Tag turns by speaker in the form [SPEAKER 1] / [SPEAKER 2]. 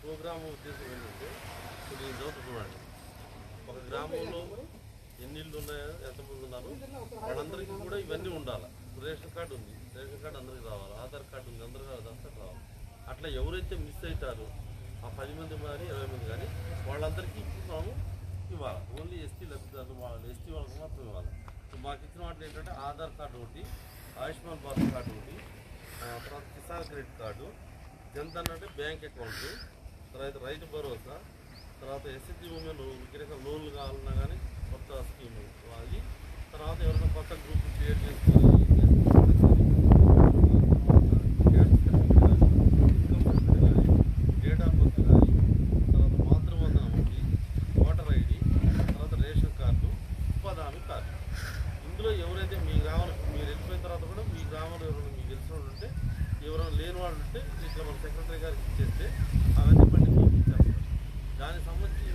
[SPEAKER 1] Programme ఉద్దేశం ఏంటంటే ఇప్పుడు ఈ చోట చూడండి, ఒక గ్రామంలో ఎన్ని ఇళ్ళు ఉన్నాయో, ఎంతమంది ఉన్నారు, వాళ్ళందరికీ కూడా ఇవన్నీ ఉండాలి. రేషన్ కార్డు ఉంది, రేషన్ కార్డు అందరికి రావాలి, ఆధార్ కార్డు ఉంది, అందరికీ అదంతా రావాలి. అట్లా ఎవరైతే మిస్ అవుతారో ఆ 10 మంది కానీ 20 మంది కానీ వాళ్ళందరికీ మనము ఇవ్వాలి. ఓన్లీ ఎస్టీ లబ్ధిదారులు వాళ్ళు, ఎస్టీ వాళ్ళకి మాత్రం ఇవ్వాలి. మాకు ఇచ్చిన వాటిలో ఏంటంటే ఆధార్ కార్డు ఒకటి, ఆయుష్మాన్ భారత్ కార్డు ఒకటి, తర్వాత కిసాన్ క్రెడిట్ కార్డు, జన్ధన్ అంటే బ్యాంక్ అకౌంట్, తర్వాత రైతు భరోసా, తర్వాత ఎస్ఎస్జి ఉమెన్ లోన్లు కావాలన్నా కానీ కొత్త స్కీము అది, తర్వాత ఎవరైనా కొత్త గ్రూప్ క్రియేట్ చేసుకోవాలి, డేట్ ఆఫ్ బర్త్ కానీ, తర్వాత మాతృవందనం ఒకటి, ఓటర్ ఐడి, తర్వాత రేషన్ కార్డు, ఉపాధి హామీ కార్డు. ఇందులో ఎవరైతే మీ గ్రామంలో మీరు వెళ్ళిపోయిన తర్వాత కూడా మీ గ్రామంలో ఎవరైనా మీకు తెలిసిన వాళ్ళు ఉంటే, ఎవరైనా లేని వాళ్ళు ఉంటే ఇట్లా మన సెక్రటరీ గారికి ఇచ్చేస్తే అవన్నీ పండించి ఇచ్చేస్తారు. దానికి సంబంధించి